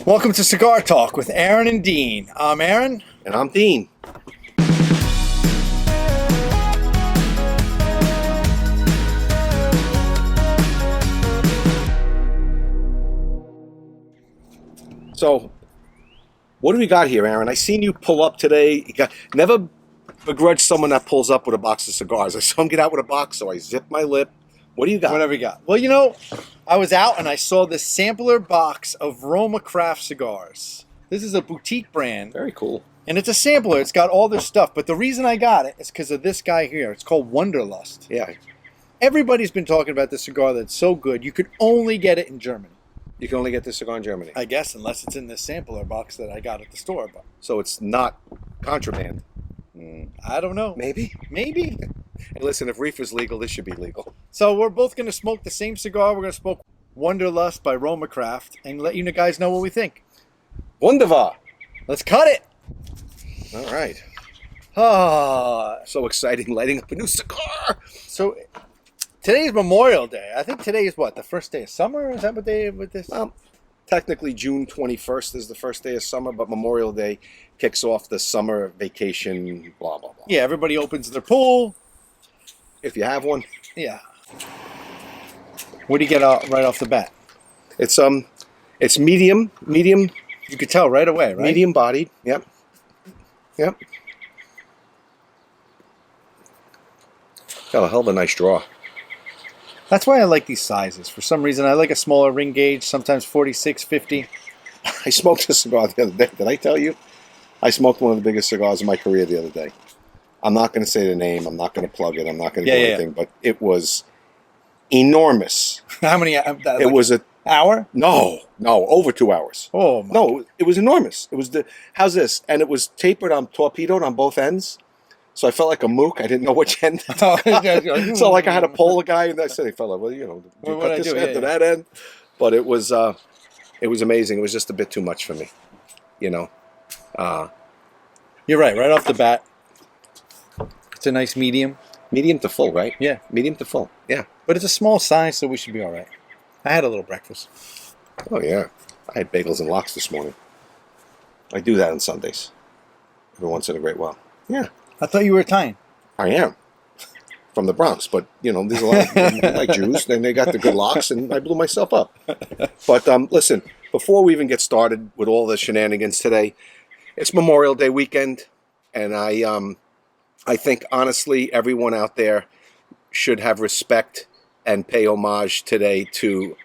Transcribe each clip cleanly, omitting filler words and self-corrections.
Welcome to Cigar Talk with Aaron and Dean. I'm Aaron. And I'm Dean. So, what do we got here, Aaron? I seen you pull up today. Never begrudge someone that pulls up with a box of cigars. I saw him get out with a box, so I zipped my lip. What do you got? Whatever you got. Well, you know, I was out and I saw this sampler box of Roma-Craft Cigars. This is a boutique brand. Very cool. And it's a sampler. It's got all their stuff. But the reason I got it is because of this guy here. It's called Wunderlust. Yeah. Everybody's been talking about this cigar that's so good. You could only get it in Germany. You can only get this cigar in Germany. I guess, unless it's in this sampler box that I got at the store. But So it's not contraband. I don't know. Maybe. Maybe. And listen, if reefer's legal, this should be legal. So we're both going to smoke the same cigar. We're going to smoke Wunderlust by Roma-Craft and let you guys know what we think. Wunderbar. Let's cut it. All right. Ah, So exciting, lighting up a new cigar. so today's Memorial Day. I think today is what, the first day of summer? Is that what they with this? Technically, June 21st is the first day of summer, but Memorial Day kicks off the summer vacation, blah, blah, blah. Yeah, everybody opens their pool. If you have one. Yeah. What do you get right off the bat? It's medium, You could tell right away, right? medium bodied. Yep. Got a hell of a nice draw. That's why I like these sizes. For some reason, I like a smaller ring gauge, sometimes 46, 50. I smoked a cigar the other day. Did I tell you? I smoked one of the biggest cigars of my career the other day. I'm not going to say the name. I'm not going to plug it. I'm not going to do anything. But it was enormous. How many? It was a hour? no, over 2 hours. Oh, my. No, it was enormous. It was how's this? And it was tapered torpedoed on both ends. So I felt like a mook. I didn't know which end. So like I had to pull the guy, and I said, "Hey, fella, well, you know, you cut this end to that end." But it was amazing. It was just a bit too much for me, you know. You're right off the bat. It's a nice medium. Medium to full, right? Yeah. Medium to full. Yeah. But it's a small size, so we should be all right. I had a little breakfast. Oh yeah. I had bagels and lox this morning. I do that on Sundays. Every once in a great while. Yeah. I thought you were Italian. I am. From the Bronx, but you know, there's a lot of like Jews, then they got the good locks, and I blew myself up. But listen, before we even get started with all the shenanigans today, it's Memorial Day weekend, and I think honestly everyone out there should have respect and pay homage today to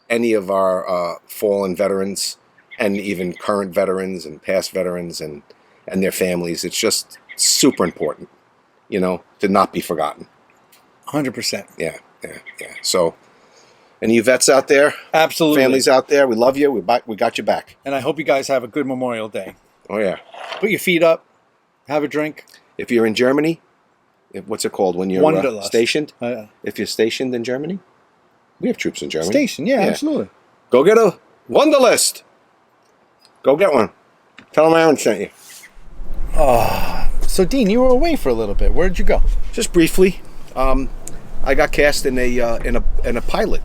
any of our fallen veterans and even current veterans and past veterans and their families. It's just super important, you know, to not be forgotten. 100%. Yeah. So, any vets out there? Absolutely. Families out there, we love you. We got you back. And I hope you guys have a good Memorial Day. Oh, yeah. Put your feet up. Have a drink. If you're in Germany, what's it called when you're stationed? If you're stationed in Germany, we have troops in Germany. Station, yeah, absolutely. Go get a Wunderlist. Go get one. Tell them Aaron sent you. So, Dean, you were away for a little bit. Where'd you go? Just briefly, I got cast in a pilot.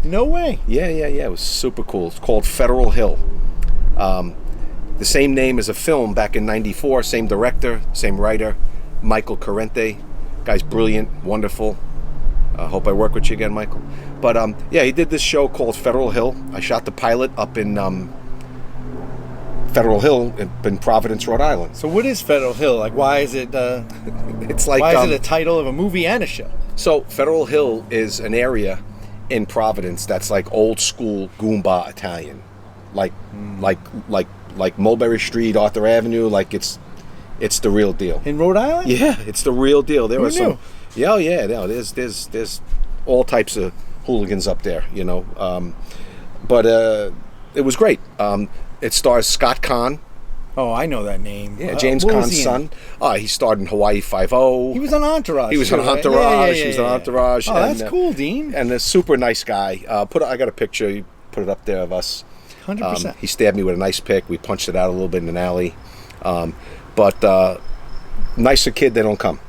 No way. Yeah. It was super cool. It's called Federal Hill. The same name as a film back in '94. Same director, same writer, Michael Corrente. Guy's brilliant, wonderful. Hope I work with you again, Michael. But yeah, he did this show called Federal Hill. I shot the pilot up in Federal Hill in Providence, Rhode Island. So what is Federal Hill? Like, why is it? It's like why is it a title of a movie and a show? So Federal Hill is an area in Providence that's like old school Goomba Italian, like Mulberry Street, Arthur Avenue. Like it's the real deal. In Rhode Island? Yeah, it's the real deal. There Who are some. knew? Yeah. There's all types of hooligans up there, you know. But it was great. It stars Scott Conn. Oh, I know that name. Yeah, James Caan's son. He starred in Hawaii Five-0. He was on Entourage. He was on Entourage. He was on Entourage. Oh, that's cool, Dean. And a super nice guy. I got a picture. You put it up there of us. 100%. He stabbed me with a nice pick. We punched it out a little bit in an alley. But nicer kid, they don't come.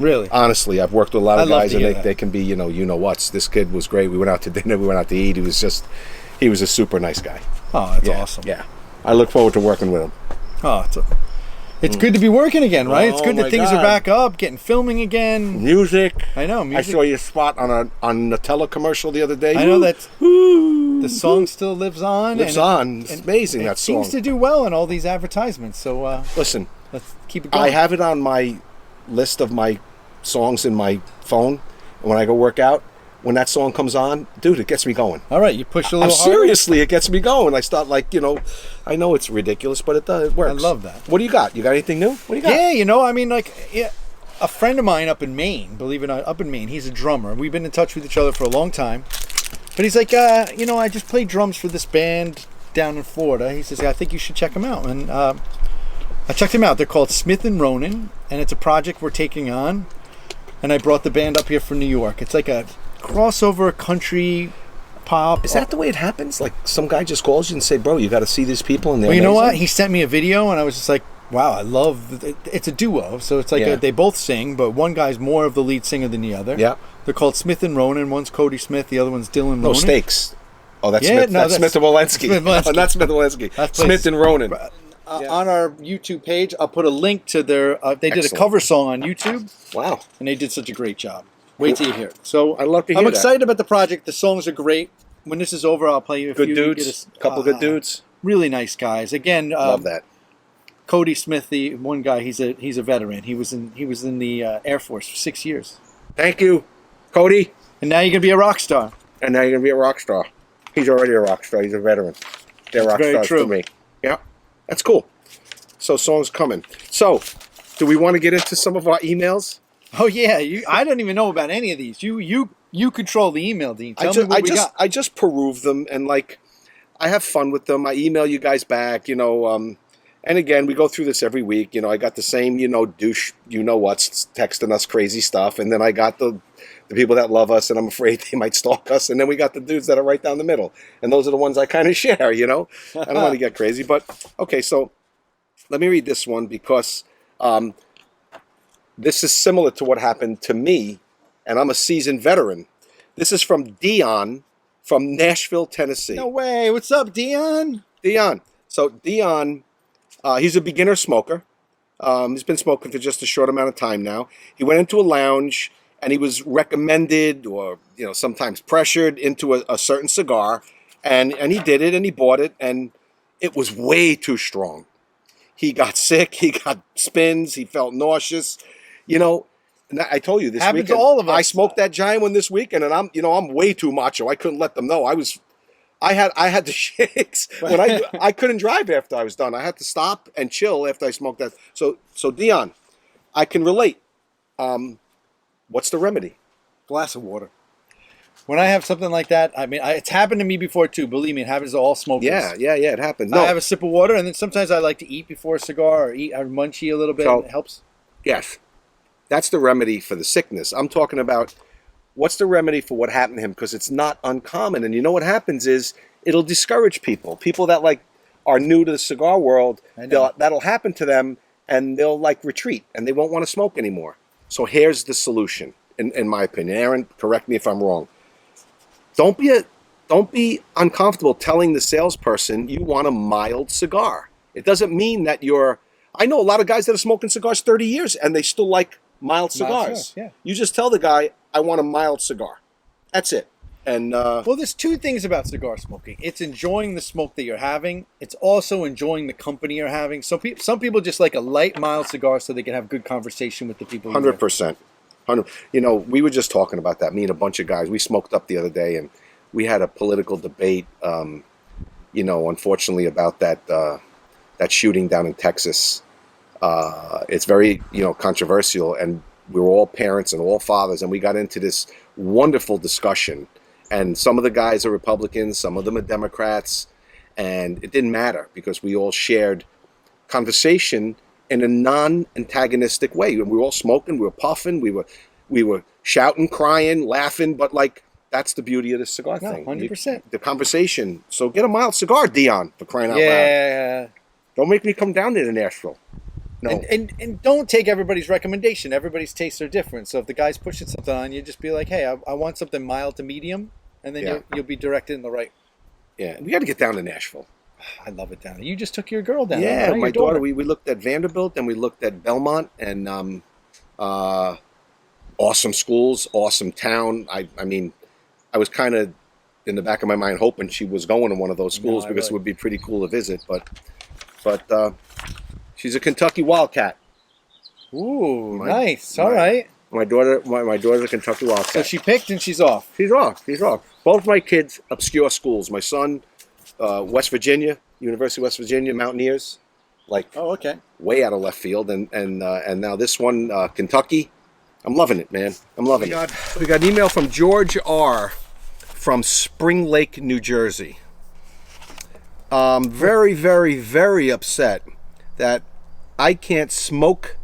Really? Honestly, I've worked with a lot of guys, and that. they can be, you know what's. This kid was great. We went out to dinner. We went out to eat. He was a super nice guy. Oh, that's Yeah, awesome. Yeah. I look forward to working with him. Oh, it's good to be working again, right? It's Oh, good that my things God. are back up, getting filming again. Music. I know, I music. saw your spot on a Nutella commercial the other day. I know that Woo. the song still lives on. Lives and on. It's amazing, that song. It seems to do well in all these advertisements. So Listen, let's keep it going. I have it on my list of my songs in my phone. And when I go work out, when that song comes on, dude, it gets me going. All right, you push a little harder. Seriously, it gets me going. I start I know it's ridiculous, but it does. It works. I love that. What do you got? You got anything new? What do you got? Yeah, I mean, a friend of mine up in Maine, believe it or not, up in Maine, he's a drummer. We've been in touch with each other for a long time. But he's like, I just play drums for this band down in Florida. He says, I think you should check them out. And I checked them out. They're called Smith and Ronan, and it's a project we're taking on. And I brought the band up here from New York. It's like a crossover country pop. Is that the way it happens? Like some guy just calls you and say, "Bro, you got to see these people," and they're Well, you know amazing? what? He sent me a video, and I was just like, "Wow, I love." It's a duo, so it's like they both sing, but one guy's more of the lead singer than the other. Yeah. They're called Smith and Ronan. One's Cody Smith, the other one's Dylan Ronan. No stakes. Oh, that's Yeah, Smith. no, That's that's Smith and Walensky. Smith and Walensky. Oh, that's Smith and Walensky. That's Smith and Ronan. On our YouTube page, I'll put a link to their. They did Excellent. a cover song on YouTube, Wow. and they did such a great job. Wait till you hear it. So I love to hear I'm that. excited about the project. The songs are great. When this is over, I'll play you a Good few. dudes. Couple good dudes. Really nice guys. Again, Love that. Cody Smith, the one guy, he's a veteran. He was in the Air Force for 6 years, Thank you, Cody. and now you're gonna be a rock star. And now you're gonna be a rock star. He's already a rock star. He's a veteran. They're rock very stars true. to me. Yeah, that's cool. So songs coming. So, do we want to get into some of our emails? Oh yeah, I don't even know about any of these. You control the email, Dean. Tell me what we got. I just peruse them and I have fun with them. I email you guys back, and again we go through this every week. I got the same, douche, what's texting us crazy stuff, and then I got the people that love us and I'm afraid they might stalk us, and then we got the dudes that are right down the middle, and those are the ones I kind of share. I don't want to get crazy, but okay. So let me read this one because this is similar to what happened to me, and I'm a seasoned veteran. This is from Dion from Nashville, Tennessee. No way. What's up, Dion? Dion. So Dion, he's a beginner smoker. He's been smoking for just a short amount of time now. He went into a lounge and he was recommended or sometimes pressured into a certain cigar, and he did it and he bought it, and it was way too strong. He got sick. He got spins. He felt nauseous. And I told you this Happens weekend, to all of us. I smoked that giant one this weekend, and I'm way too macho. I couldn't let them know. I had the shakes when I couldn't drive after I was done. I had to stop and chill after I smoked that. So Dion, I can relate. What's the remedy? Glass of water. When I have something like that, I mean, it's happened to me before too. Believe me, it happens to all smokers. Yeah, it happened. I have a sip of water, and then sometimes I like to eat before a cigar or eat. I munchy a little bit. So- And it helps. Yes. That's the remedy for the sickness. I'm talking about what's the remedy for what happened to him, because it's not uncommon. And what happens is it'll discourage people. People that are new to the cigar world, that'll happen to them and they'll retreat and they won't want to smoke anymore. So here's the solution, in my opinion. Aaron, correct me if I'm wrong. Don't be uncomfortable telling the salesperson you want a mild cigar. It doesn't mean that I know a lot of guys that are smoking cigars 30 years and they still like mild cigars. Yeah. You just tell the guy, I want a mild cigar. That's it. And Well, there's two things about cigar smoking. It's enjoying the smoke that you're having. It's also enjoying the company you're having. Some people just like a light, mild cigar so they can have good conversation with the people. 100%. We were just talking about that. Me and a bunch of guys. We smoked up the other day, and we had a political debate. Unfortunately, about that shooting down in Texas. It's very controversial, and we were all parents and all fathers, and we got into this wonderful discussion. And some of the guys are Republicans, some of them are Democrats, and it didn't matter because we all shared conversation in a non-antagonistic way. We were all smoking, we were puffing, we were shouting, crying, laughing, but that's the beauty of the cigar thing. 100%. The conversation. So get a mild cigar, Dion, for crying out loud. Yeah. Don't make me come down there to Nashville. No. And don't take everybody's recommendation. Everybody's tastes are different. So if the guy's pushing something on you, just be like, hey, I want something mild to medium, and then you'll be directed in the right. Yeah, we got to get down to Nashville. I love it down there. You just took your girl down there. Yeah, Right? my Your daughter. We looked at Vanderbilt and we looked at Belmont and awesome schools, awesome town. I mean, I was kind of in the back of my mind hoping she was going to one of those schools because it would be pretty cool to visit. But she's a Kentucky Wildcat. Ooh, nice. All right. My daughter's a Kentucky Wildcat. So she picked and she's off. She's off. Both my kids, obscure schools. My son, West Virginia, University of West Virginia, Mountaineers, like okay, way out of left field, and now this one, Kentucky. I'm loving it, man. I'm loving it. We got an email from George R. from Spring Lake, New Jersey. Very, very, very upset that I can't smoke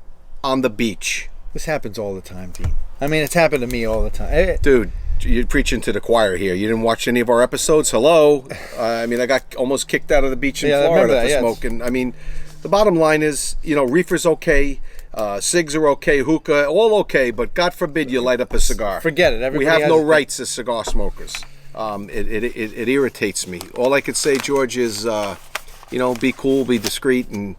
on the beach. This happens all the time, Dean. I mean, it's happened to me all the time. Dude, you're preaching to the choir here. You didn't watch any of our episodes? Hello? I mean, I got almost kicked out of the beach in Florida for smoking. I mean, the bottom line is, reefer's okay, cigs are okay, hookah, all okay, but God forbid you light up a cigar. Forget it. We have no rights as cigar smokers. It irritates me. All I could say, George, is, be cool, be discreet, and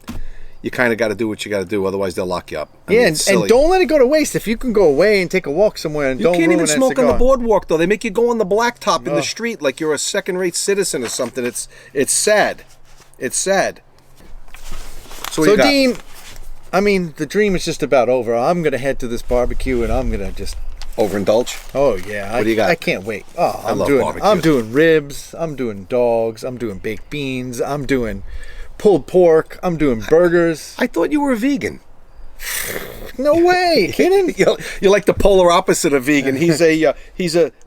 you kind of got to do what you got to do. Otherwise, they'll lock you up. I mean, and don't let it go to waste. If you can go away and take a walk somewhere and don't ruin that cigar. You can't even smoke on the boardwalk, though. They make you go on the blacktop in the street like you're a second-rate citizen or something. It's sad. It's sad. So Dean, I mean, the dream is just about over. I'm going to head to this barbecue and I'm going to just... Overindulge? Oh, yeah. What do you got? I can't wait. Oh, I love barbecue. I'm doing ribs. I'm doing dogs. I'm doing baked beans. I'm doing pulled pork. I'm doing burgers. I thought you were a vegan. No way. Kidding? You're like the polar opposite of vegan. He's a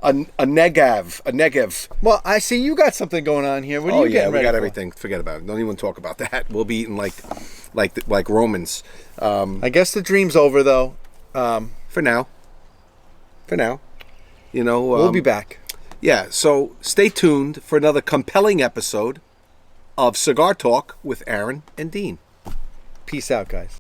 Negev. Well, I see you got something going on here. What are you getting ready we got for? everything. Forget about it. Don't even talk about that. We'll be eating like Romans. I guess the dream's over, though. For now. We'll be back. Yeah, so stay tuned for another compelling episode of Cigar Talk with Aaron and Dean. Peace out, guys.